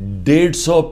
150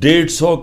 150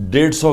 150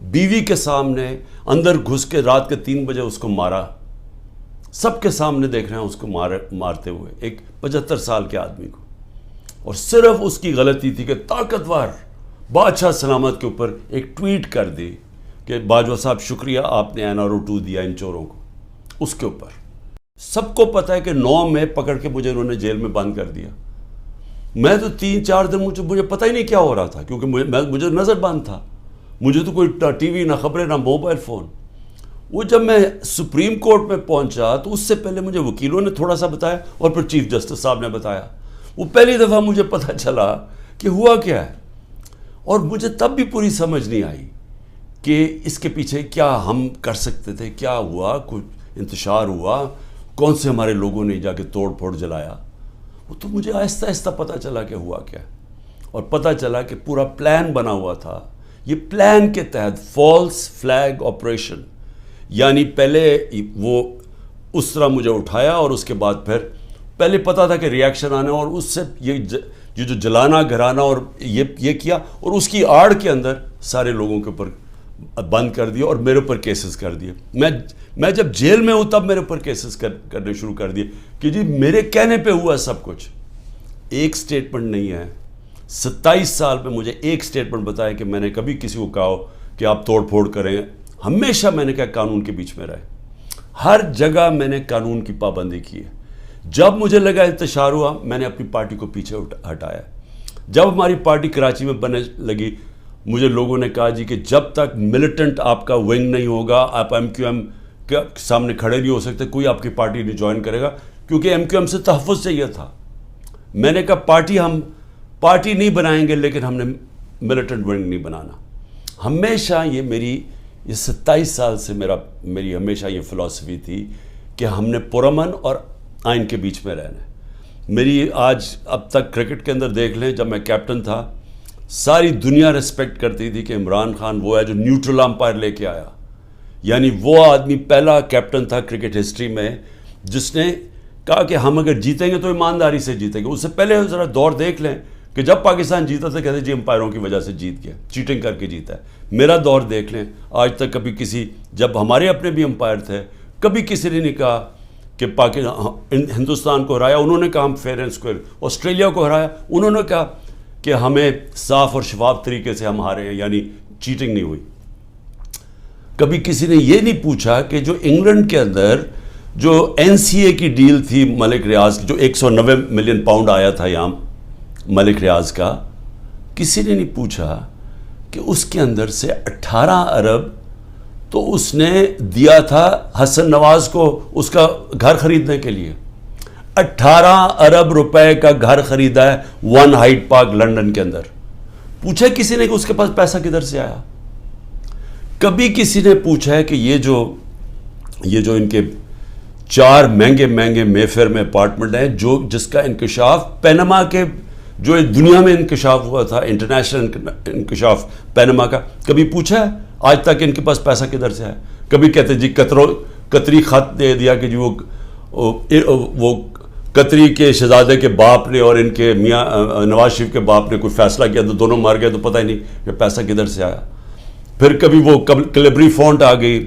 بیوی کے سامنے اندر گھس کے رات کے 3 بجے اس کو مارا، سب کے سامنے دیکھ رہے ہیں اس کو مارتے ہوئے، ایک 75 سال کے آدمی کو، اور صرف اس کی غلطی تھی کہ طاقتور بادشاہ سلامت کے اوپر ایک ٹویٹ کر دی کہ باجوہ صاحب شکریہ آپ نے NRO2 دیا ان چوروں کو، اس کے اوپر سب کو پتہ ہے کہ 9 میں پکڑ کے مجھے انہوں نے جیل میں بند کر دیا. میں تو 3-4 دن مجھے پتہ ہی نہیں کیا ہو رہا تھا، کیونکہ مجھے نظر بند تھا، مجھے تو کوئی ٹی وی نہ خبریں نہ موبائل فون. وہ جب میں سپریم کورٹ میں پہنچا تو اس سے پہلے مجھے وکیلوں نے تھوڑا سا بتایا اور پھر چیف جسٹس صاحب نے بتایا. وہ پہلی دفعہ مجھے پتہ چلا کہ ہوا کیا ہے، اور مجھے تب بھی پوری سمجھ نہیں آئی کہ اس کے پیچھے کیا ہم کر سکتے تھے، کیا ہوا، کچھ انتشار ہوا، کون سے ہمارے لوگوں نے جا کے توڑ پھوڑ جلایا. وہ تو مجھے آہستہ آہستہ پتہ چلا کہ ہوا کیا، اور پتہ چلا کہ پورا پلان بنا ہوا تھا. یہ پلان کے تحت فالس فلیگ آپریشن، یعنی پہلے وہ اس طرح مجھے اٹھایا اور اس کے بعد پھر پہلے پتہ تھا کہ ریاکشن آنا، اور اس سے یہ جو جلانا گھرانا اور یہ کیا، اور اس کی آڑ کے اندر سارے لوگوں کے اوپر بند کر دیا اور میرے اوپر کیسز کر دیے. میں جب جیل میں ہوں تب میرے اوپر کیسز کرنے شروع کر دیے کہ جی میرے کہنے پہ ہوا سب کچھ. ایک سٹیٹمنٹ نہیں ہے، 27 سال میں مجھے ایک سٹیٹمنٹ بتایا کہ میں نے کبھی کسی کو کہا ہو کہ آپ توڑ پھوڑ کریں. ہمیشہ میں نے کہا قانون کے بیچ میں رہے، ہر جگہ میں نے قانون کی پابندی کی ہے. جب مجھے لگا انتشار ہوا میں نے اپنی پارٹی کو پیچھے ہٹایا. جب ہماری پارٹی کراچی میں بننے لگی مجھے لوگوں نے کہا جی کہ جب تک ملیٹنٹ آپ کا ونگ نہیں ہوگا آپ MQM کے سامنے کھڑے نہیں ہو سکتے، کوئی آپ کی پارٹی نہیں جوائن کرے گا، کیونکہ MQM سے تحفظ چاہیے تھا. میں نے کہا ہم پارٹی نہیں بنائیں گے لیکن ہم نے ملیٹنٹ ونگ نہیں بنانا. ہمیشہ یہ 27 سال سے میری ہمیشہ یہ فلسفی تھی کہ ہم نے پرامن اور آئین کے بیچ میں رہنا ہے. میری آج اب تک کرکٹ کے اندر دیکھ لیں، جب میں کیپٹن تھا ساری دنیا ریسپیکٹ کرتی تھی کہ عمران خان وہ ہے جو نیوٹرل امپائر لے کے آیا. یعنی وہ آدمی پہلا کیپٹن تھا کرکٹ ہسٹری میں جس نے کہا کہ ہم اگر جیتیں گے تو ایمانداری سے جیتیں گے. اس سے پہلے ذرا دور دیکھ لیں کہ جب پاکستان جیتا تھا کہتے جی امپائروں کی وجہ سے جیت گیا، چیٹنگ کر کے جیتا ہے. میرا دور دیکھ لیں، آج تک کبھی جب ہمارے اپنے بھی امپائر تھے کبھی کسی نے نہیں کہا کہ ہندوستان کو ہرایا انہوں نے کہا ہم فیئر اینڈ اسکوئر، آسٹریلیا کو ہرایا انہوں نے کہا کہ ہمیں صاف اور شفاف طریقے سے ہم ہارے ہیں، یعنی چیٹنگ نہیں ہوئی. کبھی کسی نے یہ نہیں پوچھا کہ جو انگلینڈ کے اندر جو NCA کی ڈیل تھی ملک ریاض کی، جو 190 ملین پاؤنڈ آیا تھا یہاں ملک ریاض کا، کسی نے نہیں پوچھا کہ اس کے اندر سے 18 ارب تو اس نے دیا تھا حسن نواز کو اس کا گھر خریدنے کے لیے. 18 ارب روپے کا گھر خریدا ہے 1 ہائیڈ پارک لنڈن کے اندر. پوچھا کسی نے کہ اس کے پاس پیسہ کدھر سے آیا؟ کبھی کسی نے پوچھا ہے کہ یہ جو ان کے 4 مہنگے مے فیئر میں اپارٹمنٹ ہیں جس کا انکشاف پینما کے جو دنیا میں انکشاف ہوا تھا، انٹرنیشنل انکشاف پینما کا، کبھی پوچھا ہے آج تک ان کے پاس پیسہ کدھر سے ہے؟ کبھی کہتے جی قطری خط دے دیا کہ جی وہ قطری کے شہزادے کے باپ نے اور ان کے میاں نواز شریف کے باپ نے کوئی فیصلہ کیا تو دونوں مار گئے، تو پتہ ہی نہیں کہ پیسہ کدھر سے آیا. پھر کبھی وہ کلیبری فونٹ آ گئی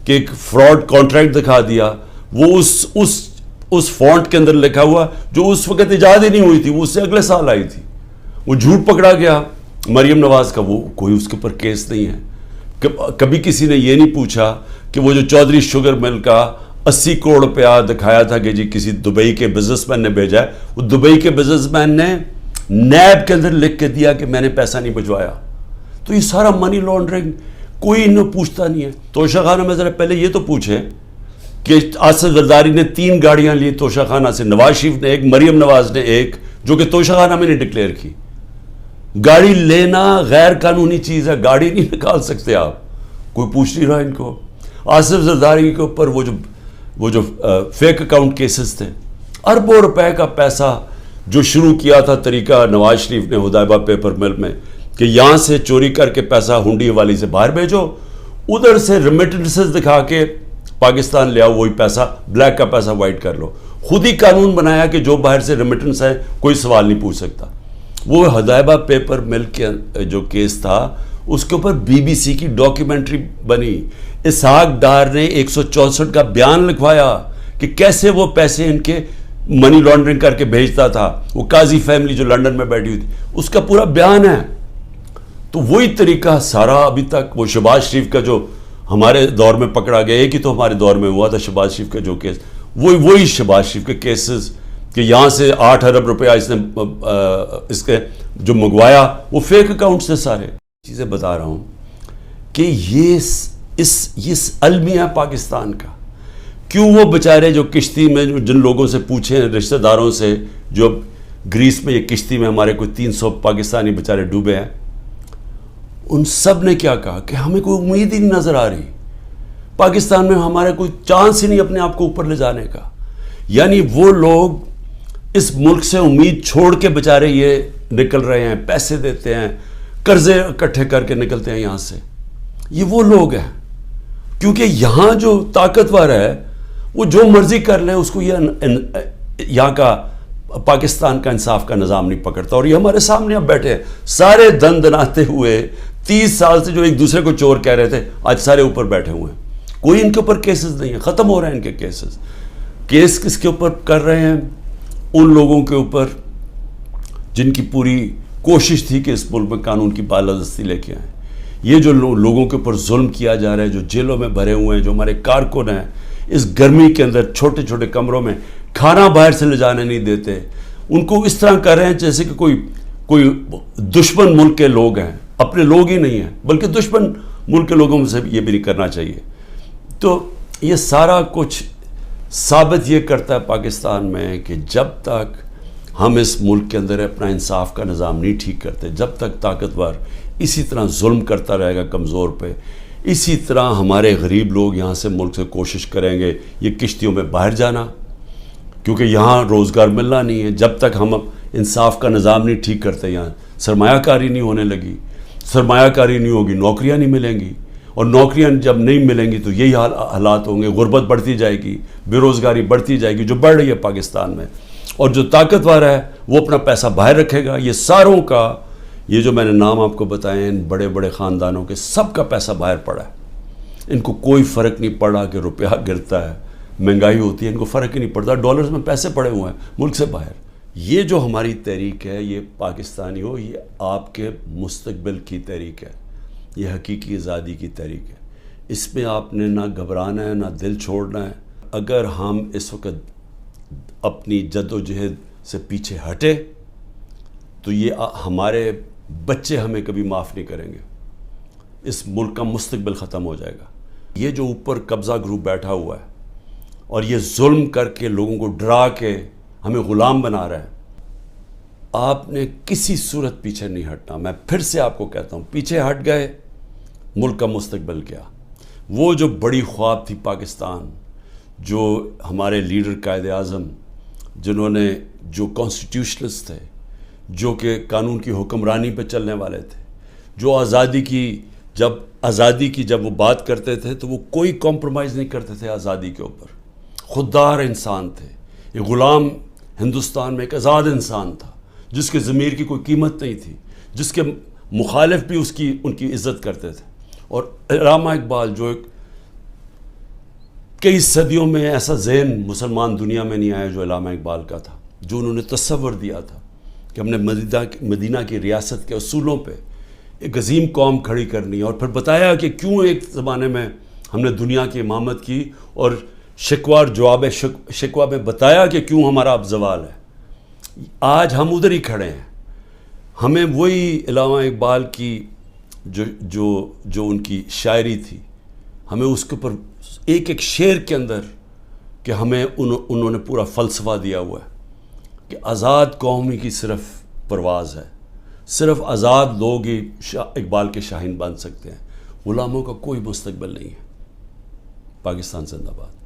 کہ ایک فراڈ کانٹریکٹ دکھا دیا، وہ اس فونٹ کے اندر لکھا ہوا جو اس وقت ایجاد ہی نہیں ہوئی تھی، وہ اس سے اگلے سال آئی تھی. وہ جھوٹ پکڑا گیا مریم نواز کا، وہ کوئی اس کے اوپر کیس نہیں ہے. کبھی کسی نے یہ نہیں پوچھا کہ وہ جو چودھری شوگر مل کا 80 کروڑ روپیہ دکھایا تھا کہ جی کسی دبئی کے بزنس مین نے بھیجا ہے، وہ دبئی کے بزنس مین نے نیب کے اندر لکھ کے دیا کہ میں نے پیسہ نہیں بھجوایا. تو یہ سارا منی لانڈرنگ کوئی انہیں پوچھتا نہیں ہے. توشہ خانہ میں ذرا پہلے یہ تو پوچھے کہ آصف زرداری نے 3 گاڑیاں لی توشہ خانہ سے، نواز شریف نے ایک، مریم نواز نے ایک، جو کہ توشہ خانہ میں نے ڈکلیئر کی. گاڑی لینا غیر قانونی چیز ہے، گاڑی نہیں نکال سکتے آپ، کوئی پوچھ نہیں رہا ان کو. آصف زرداری کے اوپر وہ جو فیک اکاؤنٹ کیسز تھے، اربوں روپے کا پیسہ جو شروع کیا تھا طریقہ نواز شریف نے حدیبہ پیپر مل میں کہ یہاں سے چوری کر کے پیسہ ہنڈی والی سے باہر بھیجو، ادھر سے ریمیٹنسز دکھا کے پاکستان لے آؤ، وہی پیسہ بلیک کا پیسہ وائٹ کر لو. خود ہی قانون بنایا کہ جو باہر سے ریمیٹنس ہے کوئی سوال نہیں پوچھ سکتا. وہ حدیبہ پیپر مل کے جو کیس تھا اس کے اوپر BBC کی ڈاکیومنٹری بنی. اسحاق ڈار نے 164 کا بیان لکھوایا کہ کیسے وہ پیسے ان کے منی لانڈرنگ کر کے بھیجتا تھا. وہ قاضی فیملی جو لنڈن میں بیٹھی ہوئی تھی, اس کا پورا بیان ہے. تو وہی طریقہ سارا ابھی تک, وہ شہباز شریف کا جو ہمارے دور میں پکڑا گیا, ایک ہی تو ہمارے دور میں ہوا تھا شہباز شریف کا جو کیس, وہی شہباز شریف کے کیسز کہ یہاں سے 8 ارب روپیہ اس کے جو منگوایا وہ فیک اکاؤنٹ سے سارے. چیزیں بتا رہا ہوں کہ یہ المیہ پاکستان کا. کیوں وہ بیچارے جو کشتی میں جن لوگوں سے پوچھیں رشتہ داروں سے, جو گریس میں یہ کشتی میں ہمارے کوئی 300 پاکستانی بیچارے ڈوبے ہیں, ان سب نے کیا کہا کہ ہمیں کوئی امید ہی نہیں نظر آ رہی, پاکستان میں ہمارا کوئی چانس ہی نہیں اپنے آپ کو اوپر لے جانے کا. یعنی وہ لوگ اس ملک سے امید چھوڑ کے بیچارے یہ نکل رہے ہیں, پیسے دیتے ہیں, قرضے اکٹھے کر کے نکلتے ہیں یہاں سے. یہ وہ لوگ ہیں, کیونکہ یہاں جو طاقتور ہے وہ جو مرضی کر لے, اس کو یہاں کا پاکستان کا انصاف کا نظام نہیں پکڑتا. اور یہ ہمارے سامنے اب بیٹھے ہیں سارے دن دناتے ہوئے, 30 سال سے جو ایک دوسرے کو چور کہہ رہے تھے, آج سارے اوپر بیٹھے ہوئے ہیں. کوئی ان کے اوپر کیسز نہیں ہیں, ختم ہو رہے ہیں ان کے کیسز. کیس کس کے اوپر کر رہے ہیں؟ ان لوگوں کے اوپر جن کی پوری کوشش تھی کہ اس ملک میں قانون کی بالادستی لے کے آئیں. یہ جو لوگوں کے اوپر ظلم کیا جا رہا ہے, جو جیلوں میں بھرے ہوئے ہیں, جو ہمارے کارکن ہیں, اس گرمی کے اندر چھوٹے چھوٹے کمروں میں کھانا باہر سے لے جانے نہیں دیتے, ان کو اس طرح کر رہے ہیں جیسے کہ کوئی دشمن ملک کے لوگ ہیں, اپنے لوگ ہی نہیں ہیں, بلکہ دشمن ملک کے لوگوں سے یہ بھی نہیں کرنا چاہیے. تو یہ سارا کچھ ثابت یہ کرتا ہے پاکستان میں کہ جب تک ہم اس ملک کے اندر اپنا انصاف کا نظام نہیں ٹھیک کرتے, جب تک طاقتور اسی طرح ظلم کرتا رہے گا کمزور پہ, اسی طرح ہمارے غریب لوگ یہاں سے ملک سے کوشش کریں گے یہ کشتیوں میں باہر جانا, کیونکہ یہاں روزگار ملنا نہیں ہے. جب تک ہم انصاف کا نظام نہیں ٹھیک کرتے, یہاں سرمایہ کاری نہیں ہونے لگی, سرمایہ کاری نہیں ہوگی, نوکریاں نہیں ملیں گی, اور نوکریاں جب نہیں ملیں گی تو یہی حالات ہوں گے, غربت بڑھتی جائے گی, بے روزگاری بڑھتی جائے گی جو بڑھ رہی ہے پاکستان میں. اور جو طاقتور ہے وہ اپنا پیسہ باہر رکھے گا. یہ ساروں کا, یہ جو میں نے نام آپ کو بتائے ان بڑے بڑے خاندانوں کے, سب کا پیسہ باہر پڑا ہے. ان کو کوئی فرق نہیں پڑا کہ روپیہ گرتا ہے, مہنگائی ہوتی ہے, ان کو فرق ہی نہیں پڑتا. ڈالرز میں پیسے پڑے ہوئے ہیں ملک سے باہر. یہ جو ہماری تحریک ہے, یہ پاکستانی ہو, یہ آپ کے مستقبل کی تحریک ہے, یہ حقیقی آزادی کی تحریک ہے. اس میں آپ نے نہ گھبرانا ہے نہ دل چھوڑنا ہے. اگر ہم اس وقت اپنی جد و جہد سے پیچھے ہٹے تو یہ ہمارے بچے ہمیں کبھی معاف نہیں کریں گے. اس ملک کا مستقبل ختم ہو جائے گا. یہ جو اوپر قبضہ گروپ بیٹھا ہوا ہے اور یہ ظلم کر کے لوگوں کو ڈرا کے ہمیں غلام بنا رہا ہے, آپ نے کسی صورت پیچھے نہیں ہٹنا. میں پھر سے آپ کو کہتا ہوں, پیچھے ہٹ گئے ملک کا مستقبل کیا. وہ جو بڑی خواب تھی پاکستان, جو ہمارے لیڈر قائد اعظم, جنہوں نے جو کانسٹیٹیوشنلسٹ تھے, جو کہ قانون کی حکمرانی پہ چلنے والے تھے, جو آزادی کی جب وہ بات کرتے تھے تو وہ کوئی کمپرومائز نہیں کرتے تھے آزادی کے اوپر. خوددار انسان تھے. یہ غلام ہندوستان میں ایک آزاد انسان تھا جس کے ضمیر کی کوئی قیمت نہیں تھی, جس کے مخالف بھی ان کی عزت کرتے تھے. اور علامہ اقبال جو کئی صدیوں میں ایسا ذہن مسلمان دنیا میں نہیں آیا جو علامہ اقبال کا تھا, جو انہوں نے تصور دیا تھا کہ ہم نے مدینہ کی ریاست کے اصولوں پہ ایک عظیم قوم کھڑی کرنی ہے, اور پھر بتایا کہ کیوں ایک زمانے میں ہم نے دنیا کی امامت کی, اور شکوہ اور جواب شکوہ میں بتایا کہ کیوں ہمارا اب زوال ہے. آج ہم ادھر ہی کھڑے ہیں. ہمیں وہی علامہ اقبال کی جو ان کی شاعری تھی, ہمیں اس کے اوپر ایک ایک شعر کے اندر کہ ہمیں انہوں نے پورا فلسفہ دیا ہوا ہے کہ آزاد قومی کی صرف پرواز ہے, صرف آزاد لوگ ہی اقبال کے شاہین بن سکتے ہیں, غلاموں کا کوئی مستقبل نہیں ہے. پاکستان زندہ باد.